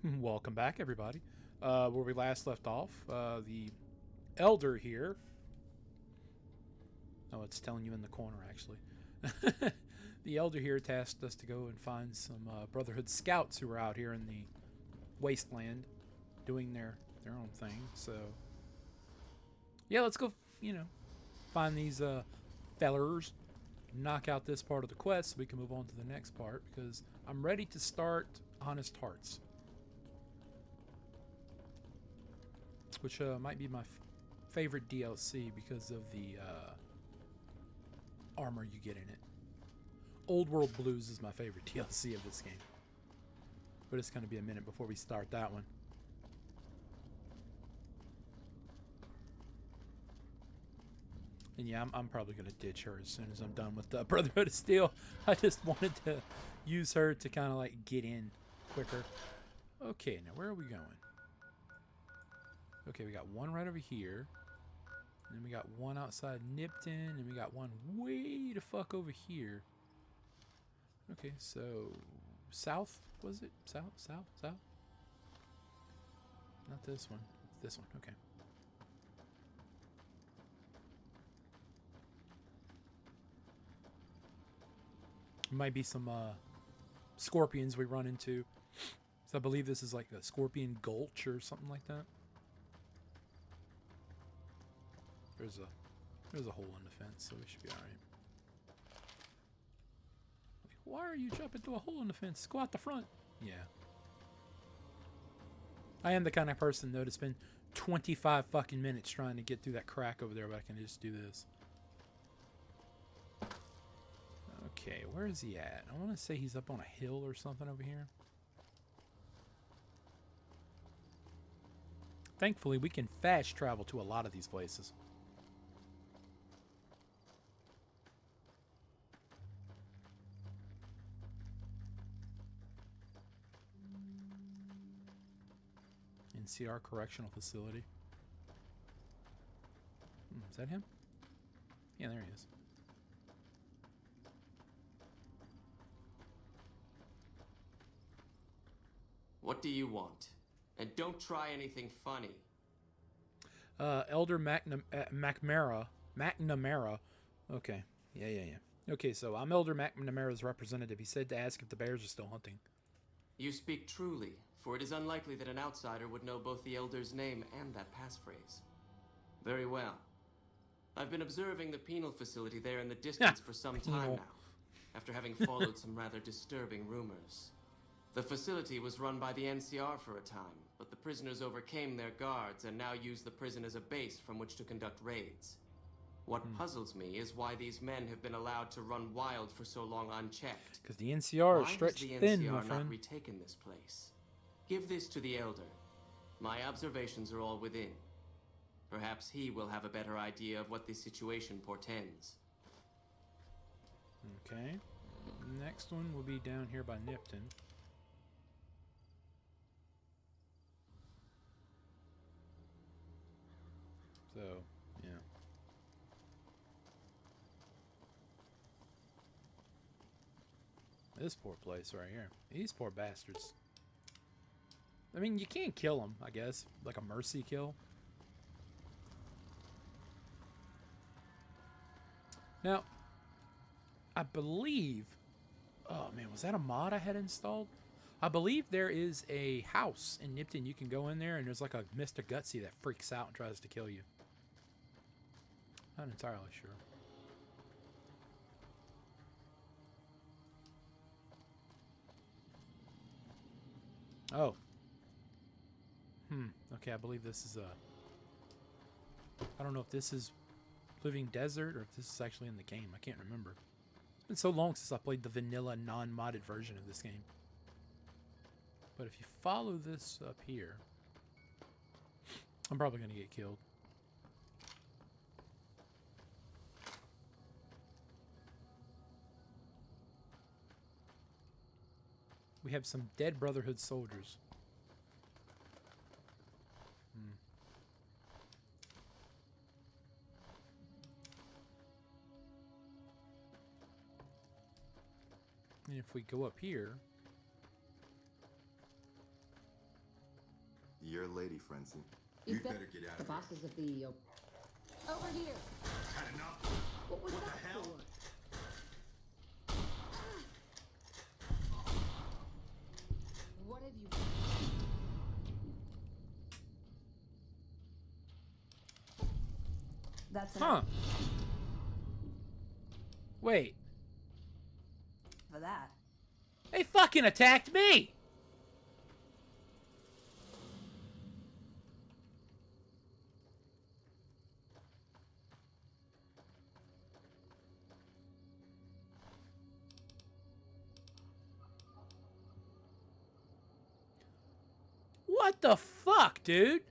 Welcome back, everybody. Where we last left off, the elder here. Oh, it's telling you in the corner, actually. The elder here tasked us to go and find some Brotherhood scouts who were out here in the wasteland doing their own thing. So, yeah, let's go, find these fellers, knock out this part of the quest so we can move on to the next part because I'm ready to start Honest Hearts. Which might be my favorite DLC because of the armor you get in it. Old World Blues is my favorite DLC of this game. But it's going to be a minute before we start that one. And yeah, I'm probably going to ditch her as soon as I'm done with the Brotherhood of Steel. I just wanted to use her to kind of like get in quicker. Okay, now where are we going? Okay, we got one right over here. And then we got one outside Nipton. And we got one way the fuck over here. Okay, so... South, was it? South? Not this one. It's this one, okay. Might be some scorpions we run into. So I believe this is like a scorpion gulch or something like that. There's a hole in the fence, so we should be alright. Why are you jumping through a hole in the fence? Go out the front. Yeah. I am the kind of person, though, to spend 25 fucking minutes trying to get through that crack over there, but I can just do this. Okay, where is he at? I want to say he's up on a hill or something over here. Thankfully, we can fast travel to a lot of these places. NCR Correctional Facility. Is that him? Yeah, there he is. What do you want? And don't try anything funny. Elder McNamara. Okay. Yeah. Okay, so I'm Elder McNamara's representative. He said to ask if the bears are still hunting. You speak truly, for it is unlikely that an outsider would know both the Elder's name and that passphrase. Very well. I've been observing the penal facility there in the distance for some time now, after having followed some rather disturbing rumors. The facility was run by the NCR for a time, but the prisoners overcame their guards and now use the prison as a base from which to conduct raids. What puzzles me is why these men have been allowed to run wild for so long unchecked. Because the NCR is Why stretched has the thin, NCR my not friend. retaken this place? Give this to the Elder. My observations are all within. Perhaps he will have a better idea of what this situation portends. Okay. Next one will be down here by Nipton. So, yeah. This poor place right here. These poor bastards. I mean, you can't kill them, I guess. Like a mercy kill. Now, I believe... Oh, man, was that a mod I had installed? I believe there is a house in Nipton. You can go in there, and there's like a Mr. Gutsy that freaks out and tries to kill you. Not entirely sure. Oh. Okay, I believe this is a... I don't know if this is Living Desert or if this is actually in the game. I can't remember. It's been so long since I played the vanilla non-modded version of this game. But if you follow this up here... I'm probably going to get killed. We have some dead Brotherhood soldiers. And if we go up here, your lady, Frenzy. You You'd bet better get out the of here. bosses of the over here. Had enough? What was What that the hell? for? What have you? That's Huh. Wait. for that. They fucking attacked me! What the fuck, dude?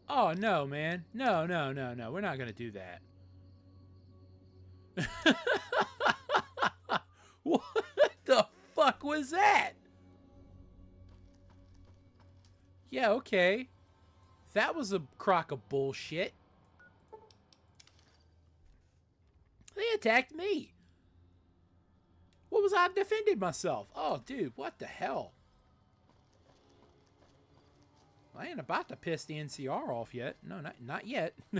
Oh, no, man. No, no, no, no. We're not gonna do that. What the fuck was that? Yeah, okay. That was a crock of bullshit. They attacked me. What was I defending myself? Oh, dude, what the hell? I ain't about to piss the NCR off yet. No, not yet. I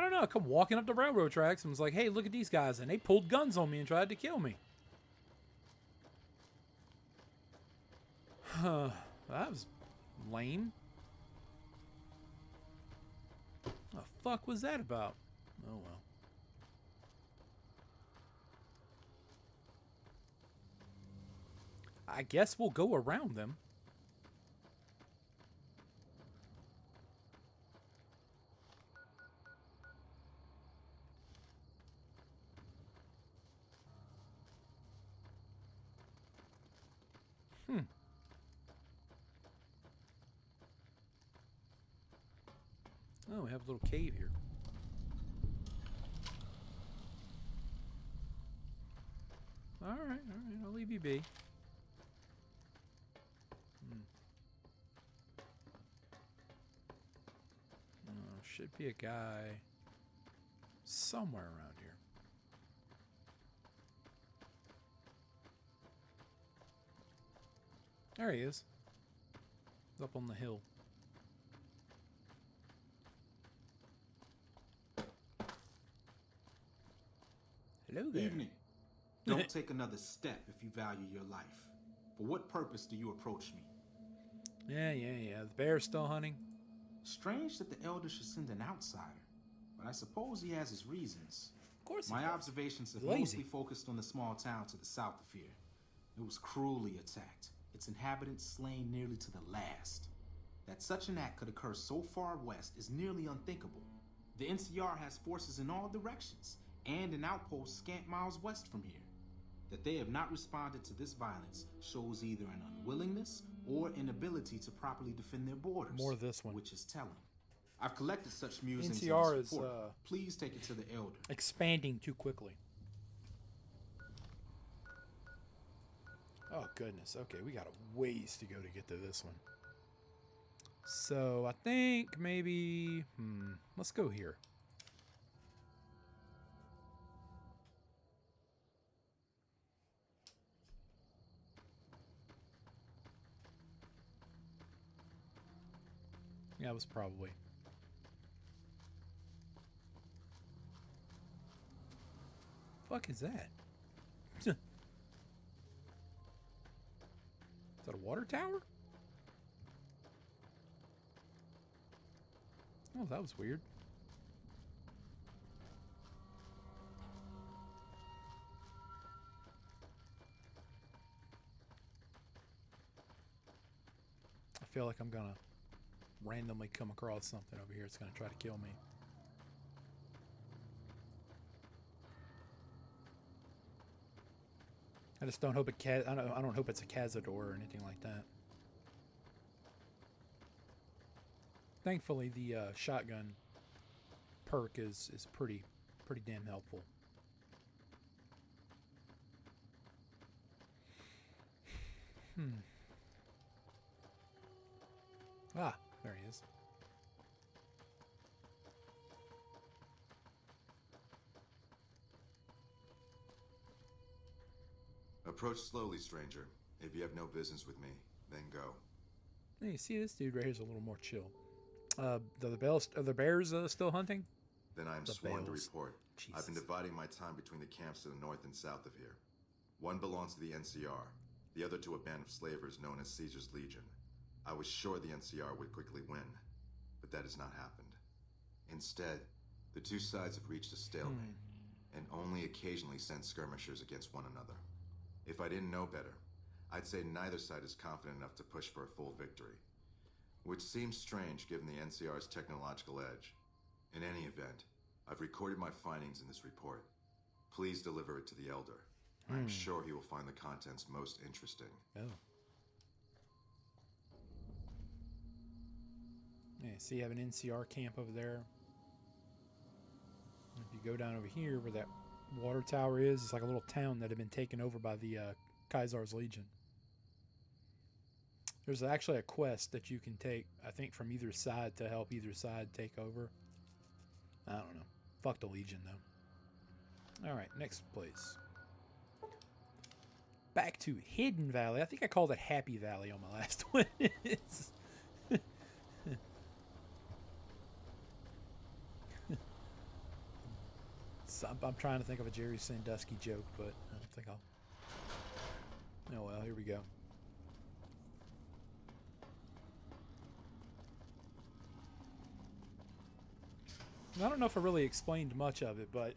don't know. I come walking up the railroad tracks and was like, hey, look at these guys. And they pulled guns on me and tried to kill me. That was lame. What the fuck was that about? Oh, well. I guess we'll go around them. Oh, we have a little cave here. Alright, I'll leave you be. Should be a guy somewhere around here. There he is. He's up on the hill. Hello there. Evening. Don't take another step if you value your life. For what purpose do you approach me? Yeah. The bear's still hunting. Strange that the Elder should send an outsider, but I suppose he has his reasons. Of course. My observations have Lazy. mostly focused on the small town to the south of here. It was cruelly attacked, its inhabitants slain nearly to the last. That such an act could occur so far west is nearly unthinkable. The NCR has forces in all directions, and an outpost scant miles west from here. That they have not responded to this violence shows either an unwillingness or inability to properly defend their borders. More of this one. Which is telling. I've collected such musings in NCR this is report. Please take it to the Elder. expanding too quickly. Oh, goodness. Okay, we got a ways to go to get to this one. So, I think maybe... let's go here. Yeah, it was probably. Fuck is that? Is that a water tower? Oh, that was weird. I feel like I'm gonna randomly come across something over here. It's gonna try to kill me. I just don't hope I don't hope it's a Cazador or anything like that. Thankfully, the shotgun perk is pretty damn helpful. Ah, there he is. Approach slowly, stranger. If you have no business with me, then go. Hey, you see this dude right here's a little more chill. Are the bears still hunting? Then I am The sworn to Bells. report. I've been Jesus. dividing my time between the camps to the north and south of here. One belongs to the NCR, the other to a band of slavers known as Caesar's Legion. I was sure the NCR would quickly win, but that has not happened. Instead, the two sides have reached a stalemate, and only occasionally send skirmishers against one another. If I didn't know better, I'd say neither side is confident enough to push for a full victory. Which seems strange given the NCR's technological edge. In any event, I've recorded my findings in this report. Please deliver it to the Elder. I'm sure he will find the contents most interesting. Oh. Yeah, see, you have an NCR camp over there. If you go down over here where that water tower is, it's like a little town that had been taken over by the Caesar's Legion. There's actually a quest that you can take, I think, from either side to help either side take over. I don't know. Fuck the Legion, though. Alright, next place. Back to Hidden Valley. I think I called it Happy Valley on my last one. I'm trying to think of a Jerry Sandusky joke, but I don't think I'll... Oh well, here we go. I don't know if I really explained much of it, but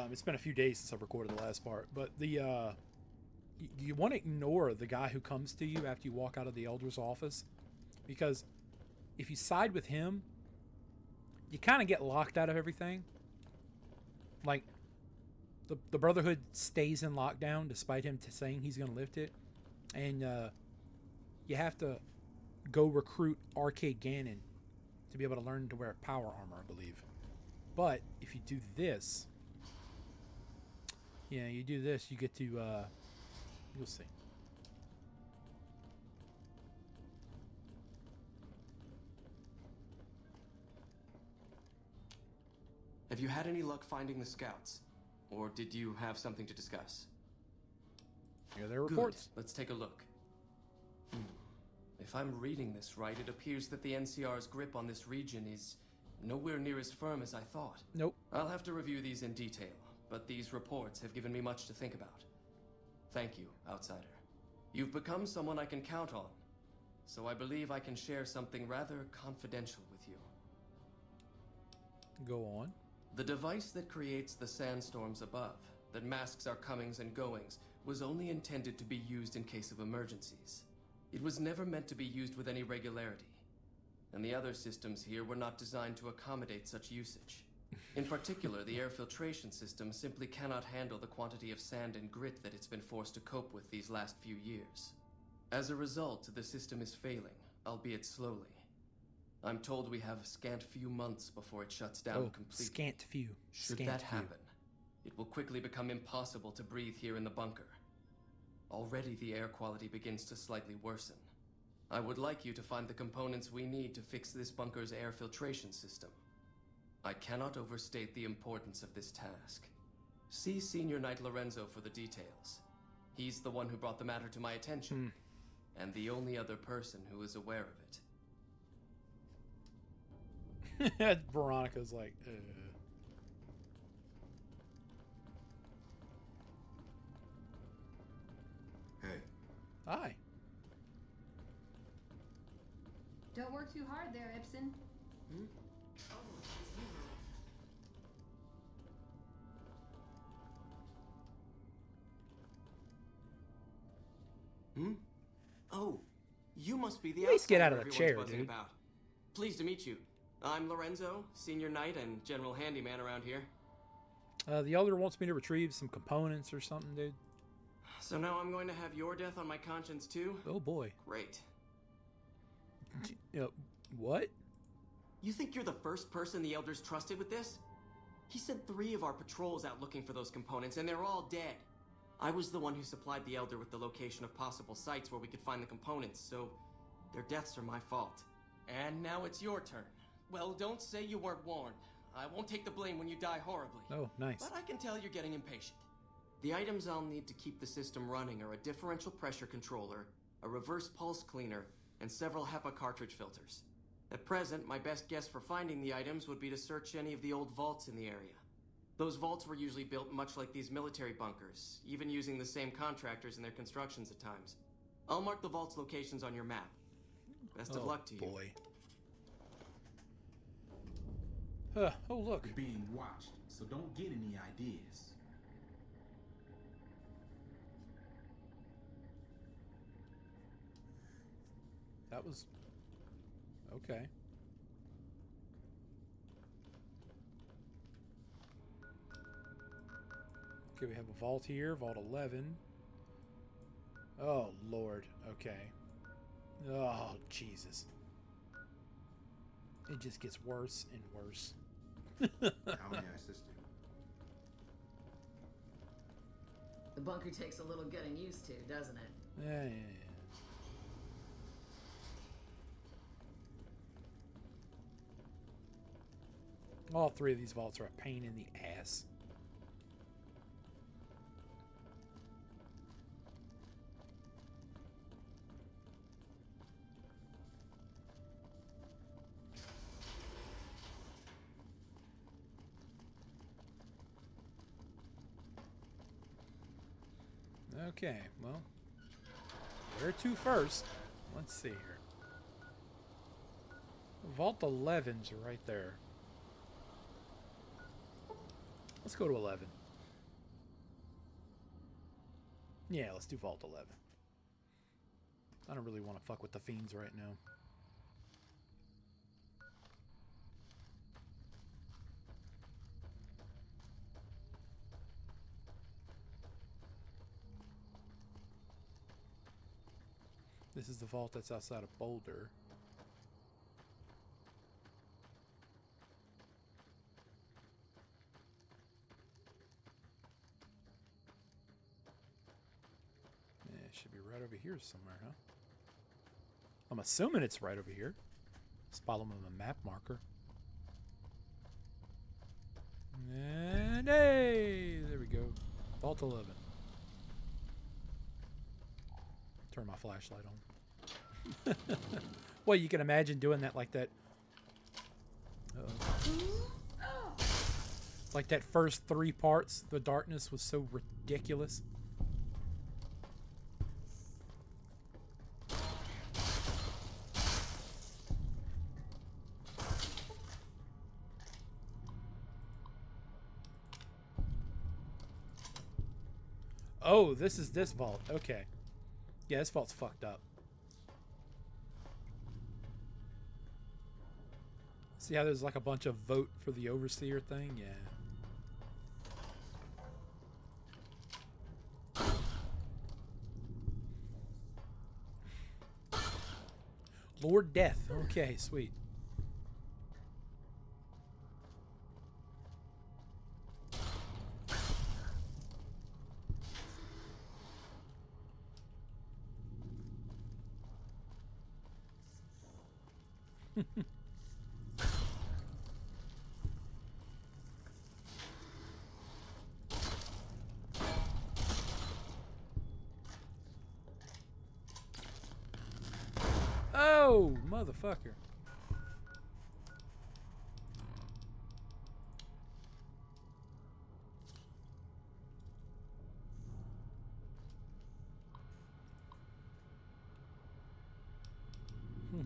it's been a few days since I've recorded the last part. But the you want to ignore the guy who comes to you after you walk out of the Elder's office, because if you side with him, you kind of get locked out of everything. Like, the Brotherhood stays in lockdown despite him saying he's going to lift it, and you have to go recruit Arcade Ganon to be able to learn to wear power armor, I believe. But if you do this, yeah, you do this, you get to, you'll see. Have you had any luck finding the scouts? Or did you have something to discuss? Here are their reports. Good. Let's take a look. If I'm reading this right, it appears that the NCR's grip on this region is nowhere near as firm as I thought. Nope. I'll have to review these in detail, but these reports have given me much to think about. Thank you, Outsider. You've become someone I can count on, so I believe I can share something rather confidential with you. Go on. The device that creates the sandstorms above, that masks our comings and goings, was only intended to be used in case of emergencies. It was never meant to be used with any regularity, and the other systems here were not designed to accommodate such usage. In particular, the air filtration system simply cannot handle the quantity of sand and grit that it's been forced to cope with these last few years. As a result, the system is failing, albeit slowly. I'm told we have a scant few months before it shuts down completely. Scant few. Should Scant that few. happen, it will quickly become impossible to breathe here in the bunker. Already the air quality begins to slightly worsen. I would like you to find the components we need to fix this bunker's air filtration system. I cannot overstate the importance of this task. See Senior Knight Lorenzo for the details. He's the one who brought the matter to my attention, and the only other person who is aware of it. Veronica's like, Hey, Hi. Don't work too hard there, Ibsen. Oh, you must be the Please get out outsider of the everyone's chair, buzzing dude. about. Pleased to meet you. I'm Lorenzo, Senior Knight and General Handyman around here. The Elder wants me to retrieve some components or something, dude. So now I'm going to have your death on my conscience too? Oh boy. Great. What? You think you're the first person the Elders trusted with this? He sent 3 of our patrols out looking for those components, and they're all dead. I was the one who supplied the Elder with the location of possible sites where we could find the components, so their deaths are my fault. And now it's your turn. Well, don't say you weren't warned. I won't take the blame when you die horribly. Oh, nice. But I can tell you're getting impatient. The items I'll need to keep the system running are a differential pressure controller, a reverse pulse cleaner, and several HEPA cartridge filters. At present, my best guess for finding the items would be to search any of the old vaults in the area. Those vaults were usually built much like these military bunkers, even using the same contractors in their constructions at times. I'll mark the vault's locations on your map. Best of luck to you. Boy. Oh, look. You're being watched, so don't get any ideas. That was... okay. Okay, we have a vault here, Vault 11. Oh, Lord. Okay. Oh, Jesus. It just gets worse and worse. How may I assist you? The bunker takes a little getting used to, doesn't it? Yeah. All three of these vaults are a pain in the ass. Okay, well, where to first? Let's see here. Vault 11's right there. Let's go to 11. Yeah, let's do Vault 11. I don't really want to fuck with the fiends right now. This is the vault that's outside of Boulder. Yeah, it should be right over here somewhere, huh? I'm assuming it's right over here. Just follow them with a map marker. And hey, there we go. Vault 11. Turn my flashlight on. Well, you can imagine doing that like that. Like that first 3 parts, the darkness was so ridiculous. Oh, this is this vault. Okay. Yeah, this vault's fucked up. See how there's like a bunch of vote for the overseer thing? Yeah. Lord Death. Okay, sweet. Oh, motherfucker.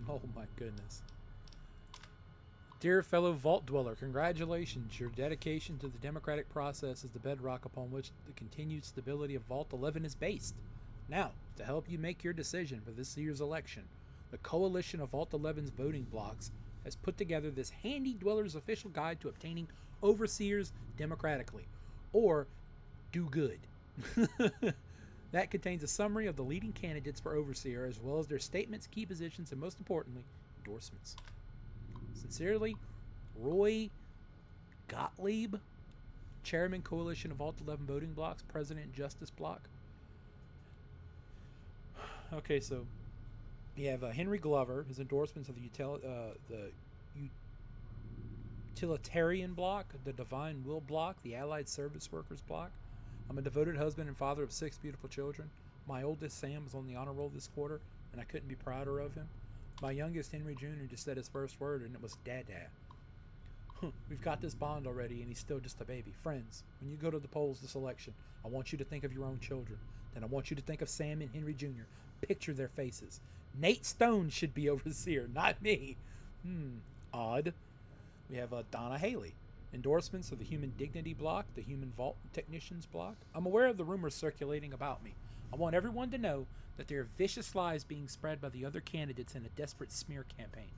Oh my goodness. Dear fellow Vault Dweller, congratulations. Your dedication to the democratic process is the bedrock upon which the continued stability of Vault 11 is based. Now, to help you make your decision for this year's election, the coalition of Vault 11's voting blocks has put together this handy Dweller's official guide to obtaining overseers democratically, or do good. That contains a summary of the leading candidates for overseer, as well as their statements, key positions, and most importantly, endorsements. Sincerely, Roy Gottlieb, Chairman, Coalition of Vault 11 Voting Blocks, President, Justice Block. Okay, so you have Henry Glover, his endorsements of the Utilitarian Block, the Divine Will Block, the Allied Service Workers Block, I'm a devoted husband and father of 6 beautiful children. My oldest, Sam, was on the honor roll this quarter, and I couldn't be prouder of him. My youngest, Henry Jr., just said his first word, and it was Dad. We've got this bond already, and he's still just a baby. Friends, when you go to the polls this election, I want you to think of your own children. Then I want you to think of Sam and Henry Jr. Picture their faces. Nate Stone should be overseer, not me. Odd. We have Donna Haley. Endorsements of the Human Dignity block, the Human Vault Technicians block. I'm aware of the rumors circulating about me. I want everyone to know that there are vicious lies being spread by the other candidates in a desperate smear campaign.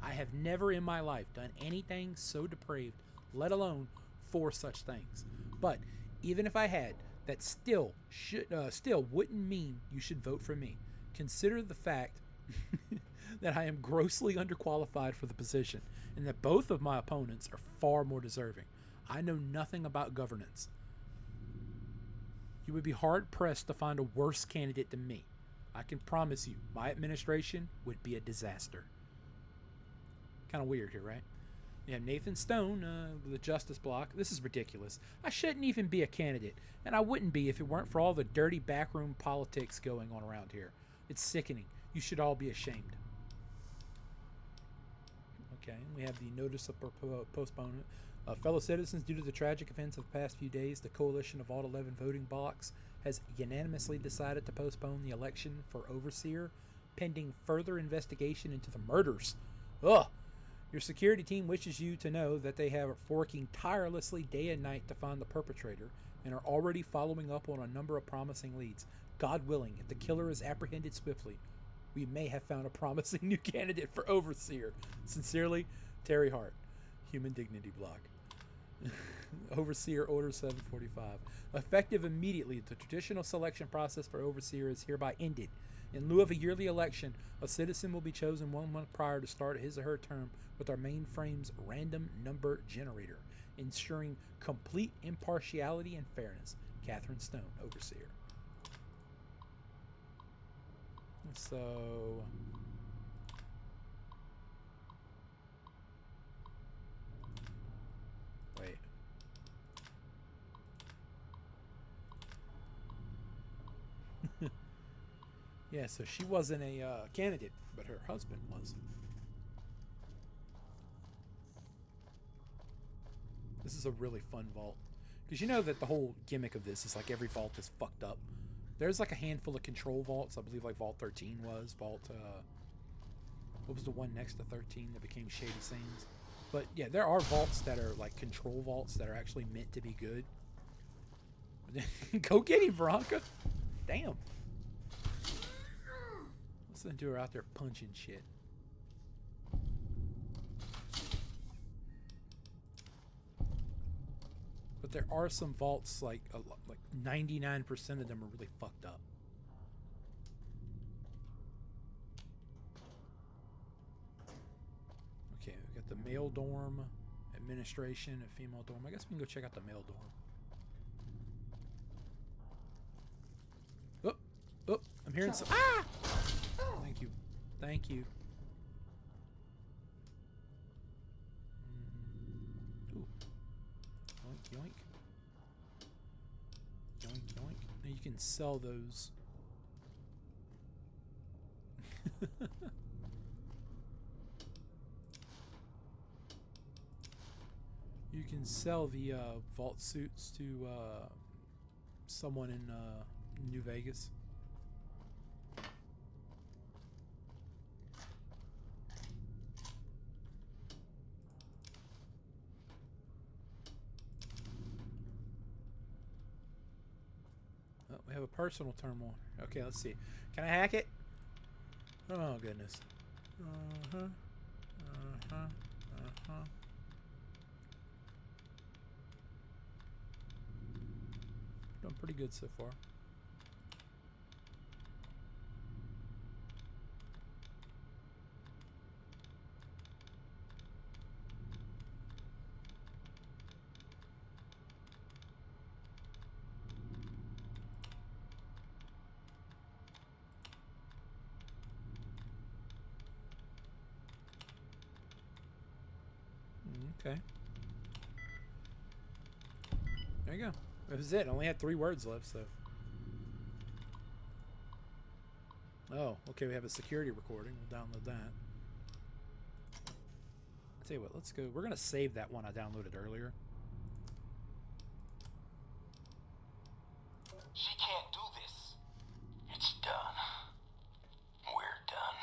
I have never in my life done anything so depraved, let alone 4 such things. But even if I had, that still wouldn't mean you should vote for me. Consider the fact that I am grossly underqualified for the position, and that both of my opponents are far more deserving. I know nothing about governance. You would be hard-pressed to find a worse candidate than me. I can promise you, my administration would be a disaster. Kind of weird here, right? You have Nathan Stone, the Justice Block. This is ridiculous. I shouldn't even be a candidate, and I wouldn't be if it weren't for all the dirty backroom politics going on around here. It's sickening. You should all be ashamed. Okay, we have the notice of postponement. Fellow citizens, due to the tragic events of the past few days, the coalition of all 11 voting blocks has unanimously decided to postpone the election for overseer pending further investigation into the murders. Ugh! Your security team wishes you to know that they are working tirelessly day and night to find the perpetrator and are already following up on a number of promising leads. God willing, if the killer is apprehended swiftly, we may have found a promising new candidate for overseer. Sincerely, Terry Hart, Human Dignity Block. Overseer Order 745. Effective immediately, the traditional selection process for overseer is hereby ended. In lieu of a yearly election, a citizen will be chosen 1 month prior to start his or her term with our mainframe's random number generator, ensuring complete impartiality and fairness. Catherine Stone, Overseer. So... wait. Yeah, so she wasn't a candidate, but her husband was. This is a really fun vault. Because you know that the whole gimmick of this is like every vault is fucked up. There's like a handful of control vaults. I believe like Vault 13 was. What was the one next to 13 that became Shady Sands? But yeah, there are vaults that are like control vaults that are actually meant to be good. Go get him, Veronica. Damn. Listen to her out there punching shit. But there are some vaults, like 99% of them are really fucked up. Okay, we got the male dorm, administration, and female dorm. I guess we can go check out the male dorm. Oh, I'm hearing some. Ah! Thank you. Thank you. Ooh. Yoink, yoink. Yoink, yoink. Now you can sell those. You can sell the vault suits to someone in New Vegas. Oh, we have a personal turmoil. Okay, let's see. Can I hack it? Oh, goodness. Doing pretty good so far. Okay. There you go. That was it. I only had 3 words left, so. Oh, okay, we have a security recording. We'll download that. I'll tell you what, let's go. We're going to save that one I downloaded earlier. She can't do this. It's done. We're done.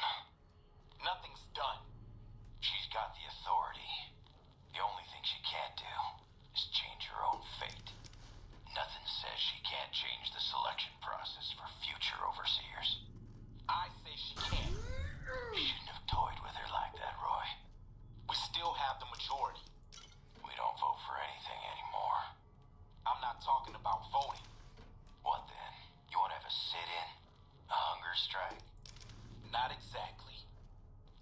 Nothing's done. She's got the authority. The only thing she can't do is change her own fate. Nothing says she can't change the selection process for future overseers. I say she can. You shouldn't have toyed with her like that, Roy. We still have the majority. We don't vote for anything anymore. I'm not talking about voting. What then? You want to have a sit-in? A hunger strike? Not exactly.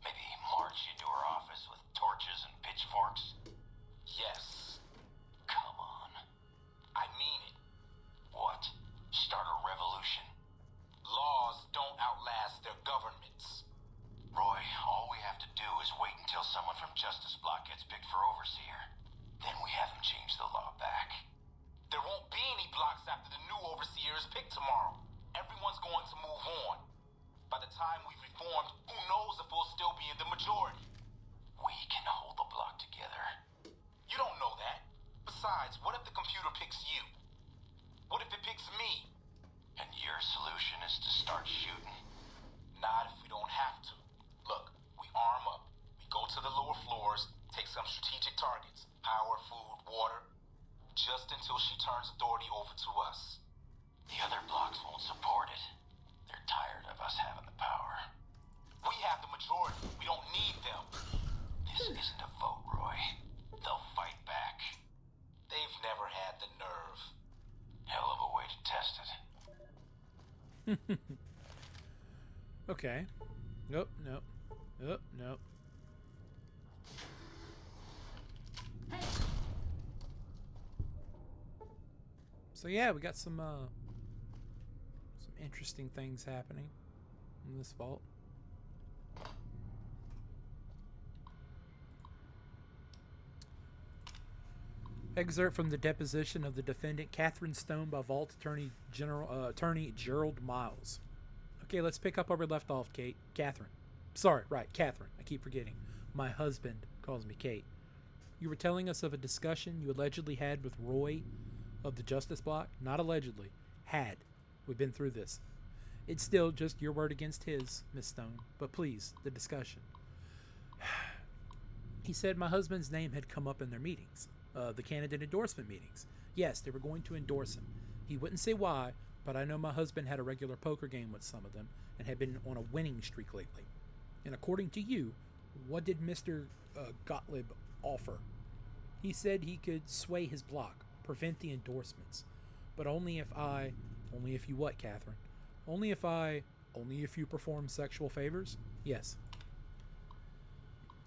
Maybe march you to her office with torches and pitchforks? Yes. Come on. I mean it. What? Start a revolution? Laws don't outlast their governments. Roy, all we have to do is wait until someone from Justice Block gets picked for overseer. Then we have them change the law back. There won't be any blocks after the new overseer is picked tomorrow. Everyone's going to move on. By the time we've reformed, who knows if we'll still be in the majority? We can hold the block together. You don't know that. Besides, what if the computer picks you? What if it picks me? And your solution is to start shooting? Not if we don't have to. Look, we arm up. We go to the lower floors, take some strategic targets. Power, food, water. Just until she turns authority over to us. The other blocks won't support it. They're tired of us having the power. We have the majority. We don't need them. This isn't a vote, Roy. They'll fight back. They've never had the nerve. Hell of a way to test it. Okay. Nope, nope. Nope, nope. So yeah, we got some interesting things happening in this vault. Excerpt from the deposition of the defendant Catherine Stone by Vault Attorney Gerald Miles. Okay, let's pick up where we left off, Kate. Catherine. Sorry, right, Catherine. I keep forgetting. My husband calls me Kate. You were telling us of a discussion you allegedly had with Roy of the Justice Block? Not allegedly. Had. We've been through this. It's still just your word against his, Miss Stone. But please, the discussion. He said my husband's name had come up in their meetings. The candidate endorsement meetings. Yes, they were going to endorse him. He wouldn't say why, but I know my husband had a regular poker game with some of them and had been on a winning streak lately. And according to you, what did Mr. Gottlieb offer? He said he could sway his block, prevent the endorsements. But only if you what, Catherine? Only if you perform sexual favors? Yes.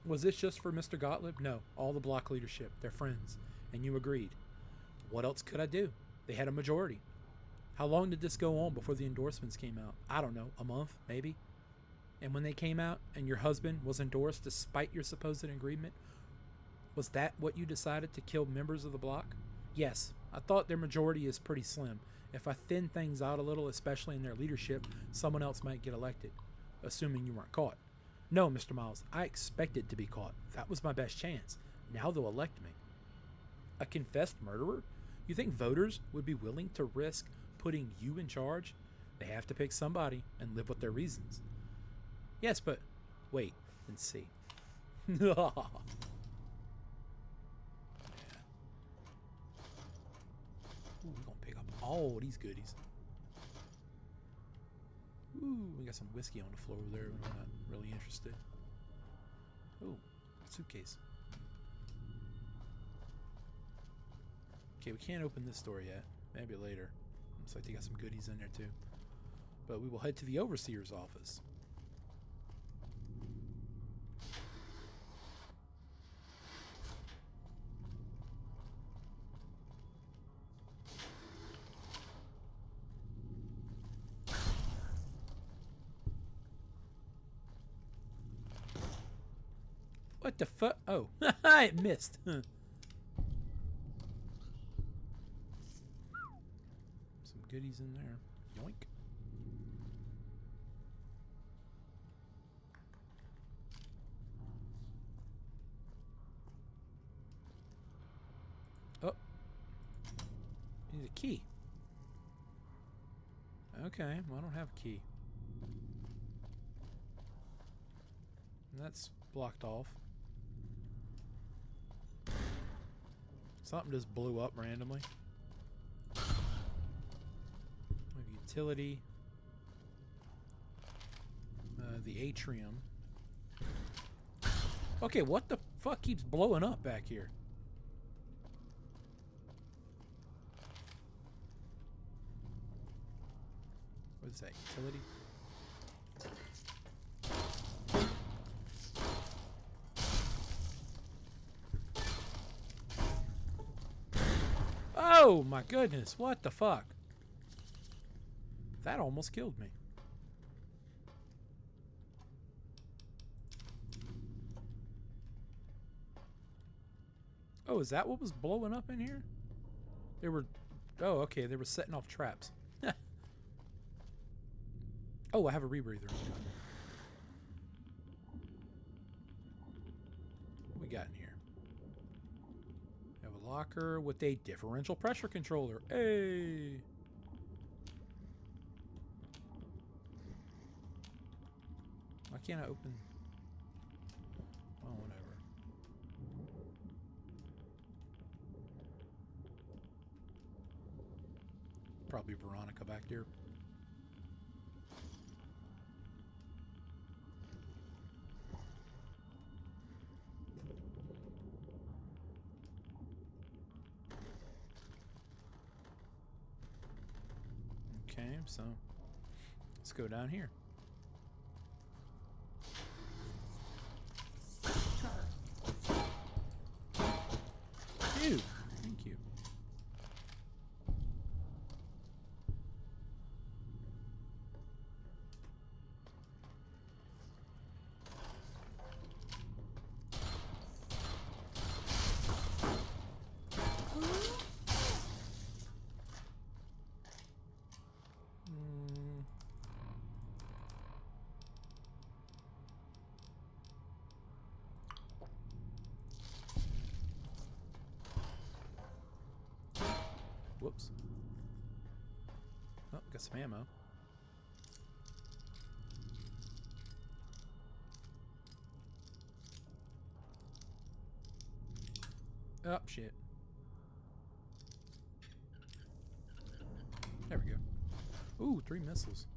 Was this just for Mr. Gottlieb? No, all the block leadership. They're friends. And you agreed. What else could I do? They had a majority. How long did this go on before the endorsements came out? I don't know, a month, maybe? And when they came out and your husband was endorsed despite your supposed agreement, was that what you decided to kill members of the block? Yes, I thought their majority is pretty slim. If I thin things out a little, especially in their leadership, someone else might get elected, assuming you weren't caught. No, Mr. Miles, I expected to be caught. That was my best chance. Now they'll elect me. A confessed murderer? You think voters would be willing to risk putting you in charge? They have to pick somebody and live with their reasons. Yes, but wait and see. Yeah. Ooh, we're gonna pick up all these goodies. Ooh, we got some whiskey on the floor over there. We're not really interested. Ooh, suitcase. Okay, we can't open this door yet. Maybe later. Looks like they got some goodies in there too. But we will head to the Overseer's office. What the fuck? Oh, it missed. goodies in there. Yoink. Oh. Need a key. Okay, well, I don't have a key. And that's blocked off. Something just blew up randomly. Utility. The atrium. Okay, what the fuck keeps blowing up back here? What is that? Utility? Oh my goodness, what the fuck? That almost killed me. Oh, is that what was blowing up in here? They were... Oh, okay, they were setting off traps. Oh, I have a rebreather. What we got in here? We have a locker with a differential pressure controller. Hey! Why can't I open... Oh, whatever. Probably Veronica back there. Okay, so let's go down here. Ew, thank you. Whoops. Oh, got some ammo. Oh, shit. There we go. Ooh, 3 missiles.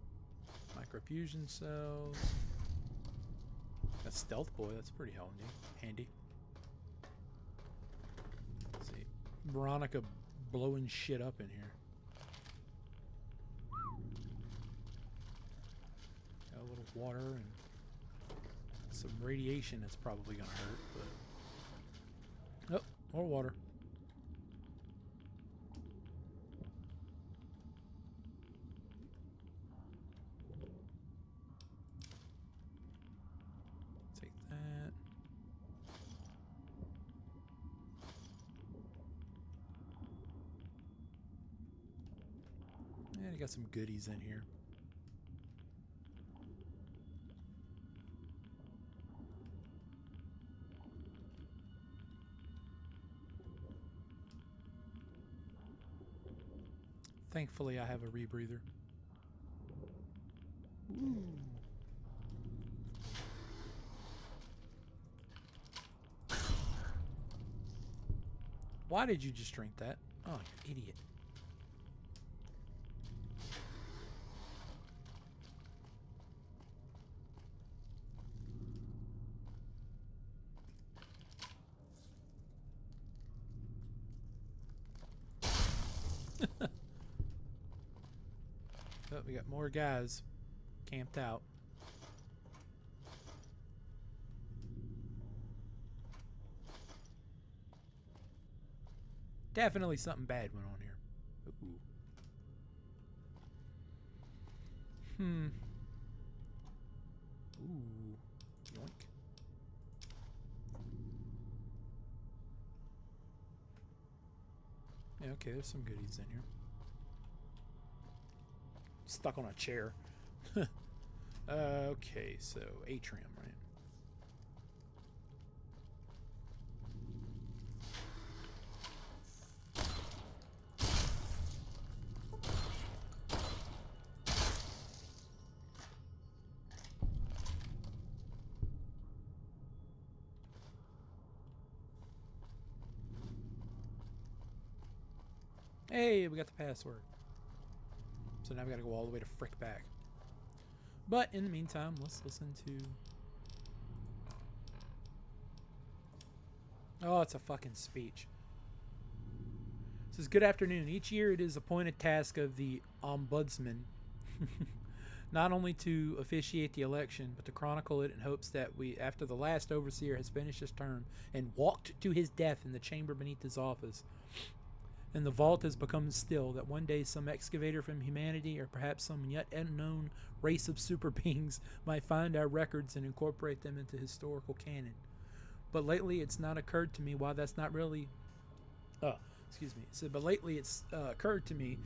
Microfusion cells. That stealth boy, that's pretty handy. Let's see. Veronica blowing shit up in here. Got a little water and some radiation that's probably gonna hurt, but... Oh, more water. Take that. And you got some goodies in here. Thankfully, I have a rebreather. Ooh. Why did you just drink that? Oh, you idiot. Oh, we got more guys camped out. Definitely something bad went on here. Ooh. Ooh. Yoink. Yeah, okay, there's some goodies in here. stuck on a chair. Okay, so atrium, right? Hey, we got the password. So now we gotta go all the way to frick back. But in the meantime, let's listen to... Oh, it's a fucking speech. It says, good afternoon. Each year it is appointed task of the ombudsman not only to officiate the election, but to chronicle it in hopes that after the last overseer has finished his term and walked to his death in the chamber beneath his office, and the vault has become still, that one day some excavator from humanity, or perhaps some yet unknown race of super beings, might find our records and incorporate them into historical canon. But lately it's not occurred to me why that's not really... but lately it's occurred to me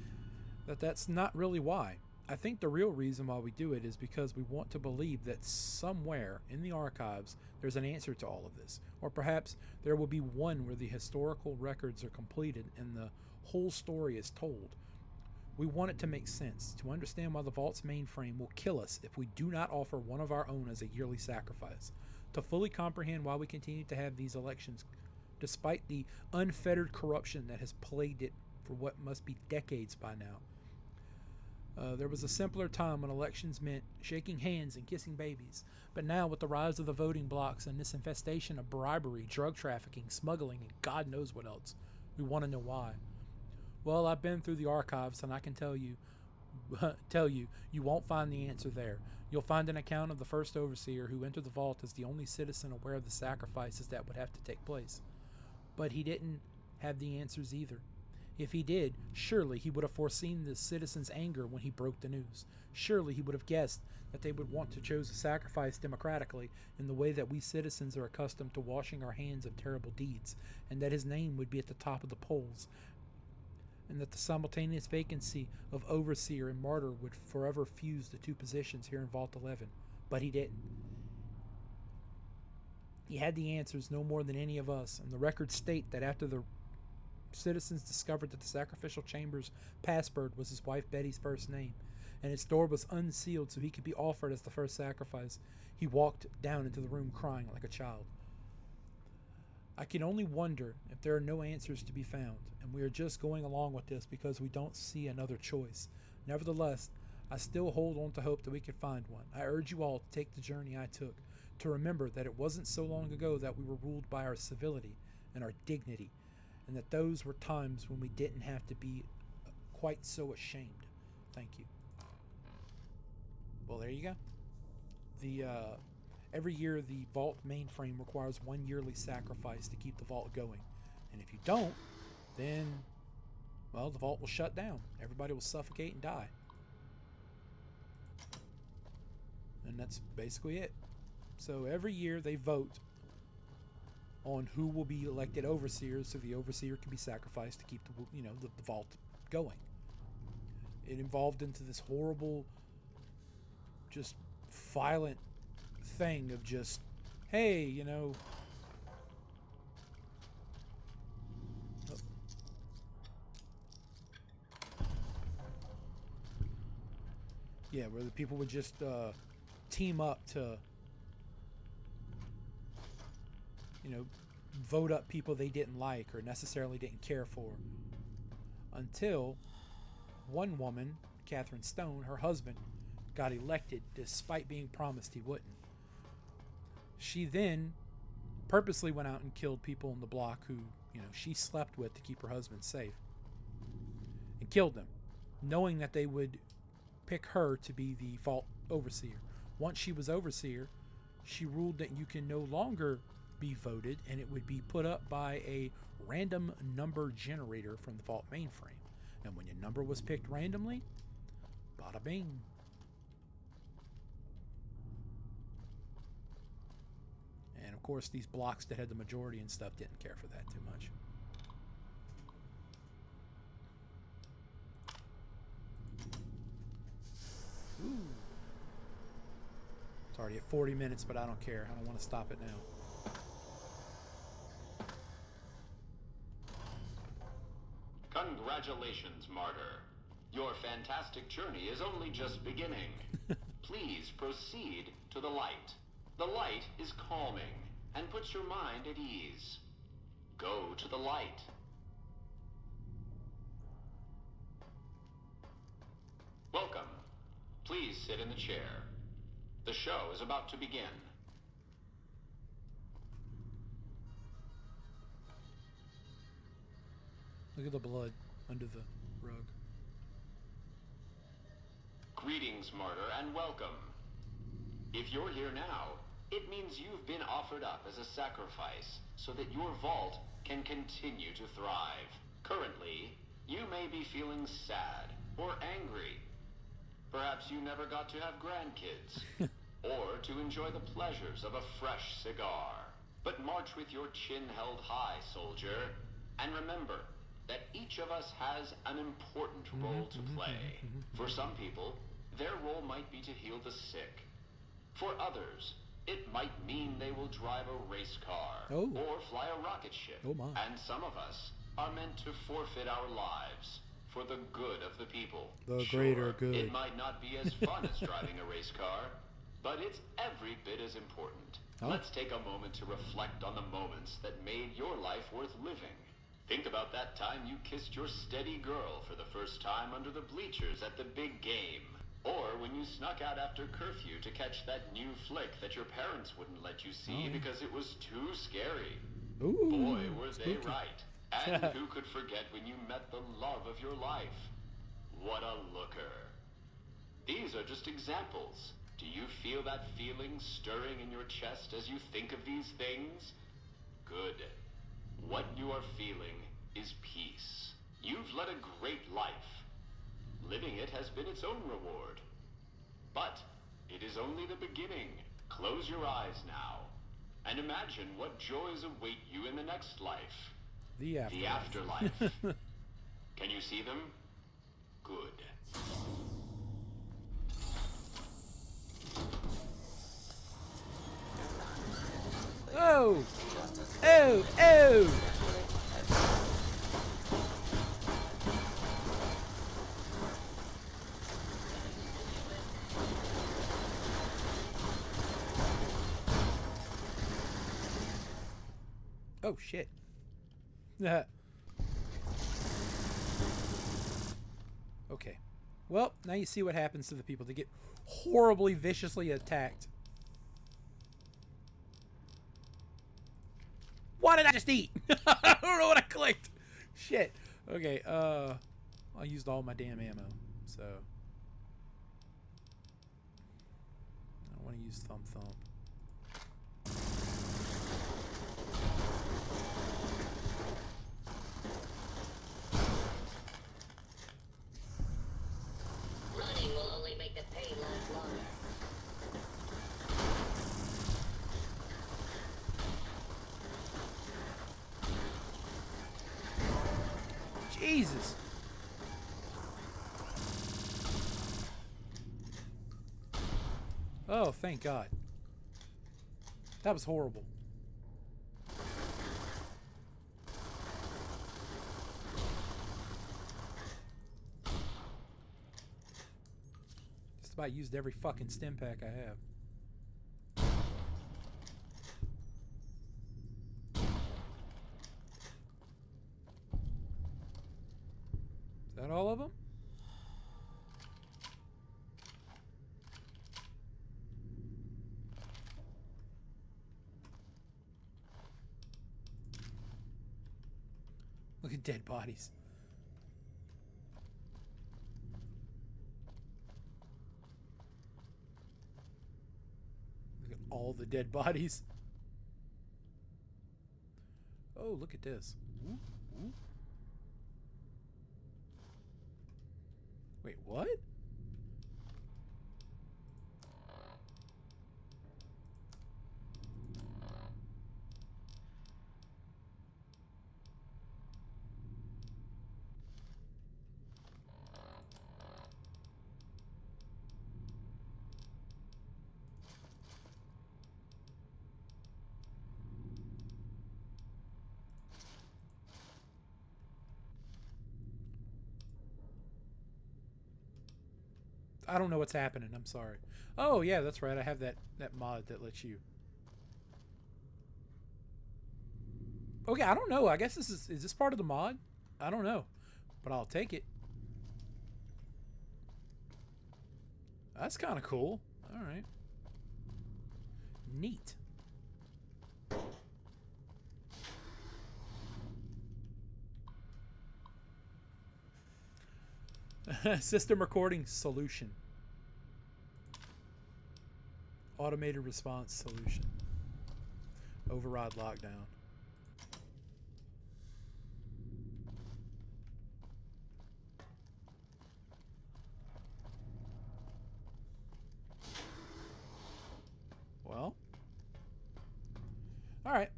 that that's not really why. I think the real reason why we do it is because we want to believe that somewhere in the archives there's an answer to all of this. Or perhaps there will be one where the historical records are completed and the whole story is told. We want it to make sense, to understand why the vault's mainframe will kill us if we do not offer one of our own as a yearly sacrifice. To fully comprehend why we continue to have these elections, despite the unfettered corruption that has plagued it for what must be decades by now. There was a simpler time when elections meant shaking hands and kissing babies. But now, with the rise of the voting blocks and this infestation of bribery, drug trafficking, smuggling, and God knows what else, we want to know why. Well, I've been through the archives, and I can tell you, you won't find the answer there. You'll find an account of the first overseer who entered the vault as the only citizen aware of the sacrifices that would have to take place. But he didn't have the answers either. If he did, surely he would have foreseen the citizens' anger when he broke the news. Surely he would have guessed that they would want to choose a sacrifice democratically in the way that we citizens are accustomed to washing our hands of terrible deeds, and that his name would be at the top of the polls, and that the simultaneous vacancy of overseer and martyr would forever fuse the two positions here in Vault 11. But he didn't. He had the answers no more than any of us, and the records state that after the citizens discovered that the sacrificial chamber's password was his wife Betty's first name, and its door was unsealed so he could be offered as the first sacrifice, he walked down into the room crying like a child. I can only wonder if there are no answers to be found, and we are just going along with this because we don't see another choice. Nevertheless, I still hold on to hope that we can find one. I urge you all to take the journey I took, to remember that it wasn't so long ago that we were ruled by our civility and our dignity, and that those were times when we didn't have to be quite so ashamed. Thank you. Well, there you go. Every year, the vault mainframe requires one yearly sacrifice to keep the vault going. And if you don't, then, well, the vault will shut down. Everybody will suffocate and die. And that's basically it. So every year they vote on who will be elected overseers, so the overseer can be sacrificed to keep the vault going. It evolved into this horrible, just violent thing of just, hey, yeah, where the people would just team up to vote up people they didn't like or necessarily didn't care for, until one woman, Catherine Stone, her husband, got elected despite being promised he wouldn't. She then purposely went out and killed people in the block who, she slept with to keep her husband safe, and killed them, knowing that they would pick her to be the vault overseer. Once she was overseer, she ruled that you can no longer be voted, and it would be put up by a random number generator from the vault mainframe. And when your number was picked randomly, bada bing. And of course, these blocks that had the majority and stuff didn't care for that too much. already at 40 minutes, but I don't care. I don't want to stop it now. Congratulations, Martyr. Your fantastic journey is only just beginning. Please proceed to the light. The light is calming and puts your mind at ease. Go to the light. Welcome. Please sit in the chair. The show is about to begin. Look at the blood under the rug. Greetings, Martyr, and welcome. If you're here now, it means you've been offered up as a sacrifice so that your vault can continue to thrive. Currently, you may be feeling sad or angry. Perhaps you never got to have grandkids, or to enjoy the pleasures of a fresh cigar. But march with your chin held high, soldier, and remember that each of us has an important role to play. For some people, their role might be to heal the sick. For others, it might mean they will drive a race car or fly a rocket ship. Oh my. And some of us are meant to forfeit our lives for the good of the people. The greater good. It might not be as fun as driving a race car, but it's every bit as important. Let's take a moment to reflect on the moments that made your life worth living. Think about that time you kissed your steady girl for the first time under the bleachers at the big game. Or when you snuck out after curfew to catch that new flick that your parents wouldn't let you see because it was too scary. Ooh, Boy, were they spooky. right. And who could forget when you met the love of your life? What a looker. These are just examples. Do you feel that feeling stirring in your chest as you think of these things? Good. What you are feeling is peace. You've led a great life. Living it has been its own reward. But it is only the beginning. Close your eyes now and imagine what joys await you in the next life. The afterlife. The afterlife. Can you see them? Good. Oh! Oh! Oh! Oh shit. Okay. Well, now you see what happens to the people. They get horribly, viciously attacked. What did I just eat? I don't know what I clicked. Shit. Okay, I used all my damn ammo, so I want to use Thump Thump. Running will only make the pain last longer. Jesus. Oh, thank God. That was horrible. Just about used every fucking stim pack I have. Is that all of them? Look at dead bodies. Look at all the dead bodies. Oh, look at this. Ooh, ooh. Wait, what? I don't know what's happening. I'm sorry. Oh, yeah, that's right. I have that mod that lets you... Okay, I don't know. I guess this is this part of the mod? I don't know. But I'll take it. That's kind of cool. All right. Neat. System recording solution. Automated response solution. Override lockdown. Well. Alright.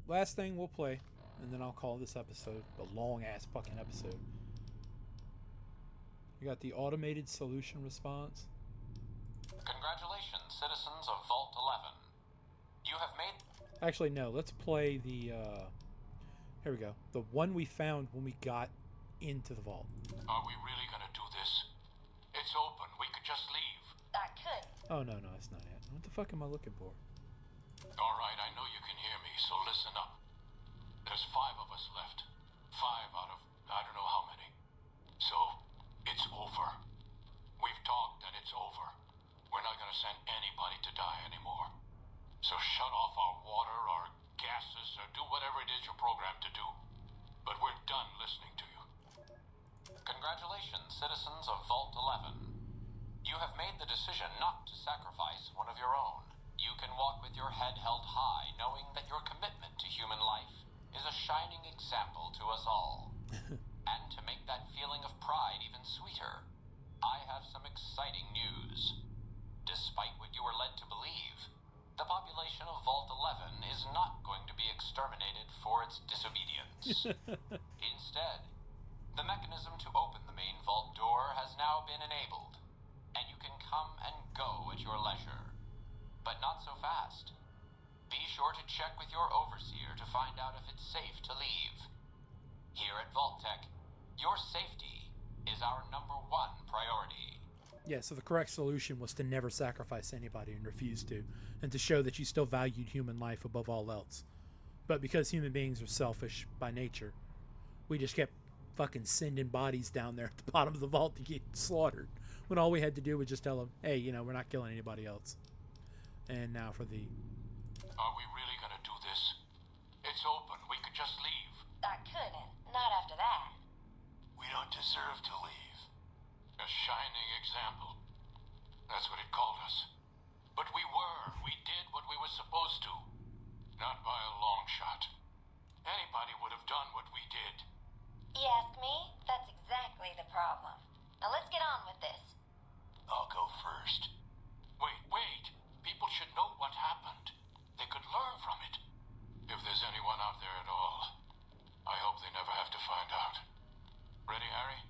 Last thing we'll play, and then I'll call this episode a long-ass fucking episode. You got the automated solution response. Congratulations, citizens of Vault 11. You have made... Actually, no. Let's play the, here we go. The one we found when we got into the vault. Are we really gonna do this? It's open. We could just leave. I could. Oh, no, that's not it. What the fuck am I looking for? Alright, I know you can hear me, so listen up. There's 5 of us left. 5 out of I don't know how many. So, it's over. We've talked and it's over. We're not gonna send anybody to die anymore. So shut off our water, our gases, or do whatever it is you're programmed to do. But we're done listening to you. Congratulations, citizens of Vault 11. You have made the decision not to sacrifice one of your own. You can walk with your head held high, knowing that your commitment to human life is a shining example to us all. And to make that feeling of pride even sweeter, I have some exciting news. Despite what you were led to believe, the population of Vault 11 is not going to be exterminated for its disobedience. Instead, the mechanism to open the main vault door has now been enabled, and you can come and go at your leisure. But not so fast. Be sure to check with your overseer to find out if it's safe to leave. Here at Vault-Tec, your safety is our #1 priority. Yeah, so the correct solution was to never sacrifice anybody and refuse to, and to show that you still valued human life above all else. But because human beings are selfish by nature, we just kept fucking sending bodies down there at the bottom of the vault to get slaughtered, when all we had to do was just tell them, hey, you know, we're not killing anybody else. And now for the... Are we really gonna do this? It's open. We could just leave. I couldn't. Not after that. We don't deserve to leave. A shining example. That's what it called us. But we were. We did what we were supposed to. Not by a long shot. Anybody would have done what we did. You ask me? That's exactly the problem. Now let's get on with this. I'll go first. Wait. People should know what happened. They could learn from it. If there's anyone out there at all, I hope they never have to find out. Ready, Harry?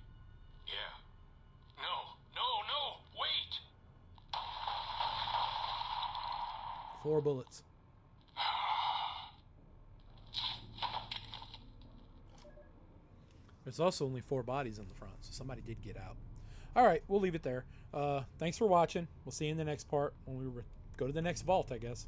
Yeah. No, wait! 4 bullets. There's also only 4 bodies on the front, so somebody did get out. Alright, we'll leave it there. Thanks for watching. We'll see you in the next part when we go to the next vault, I guess.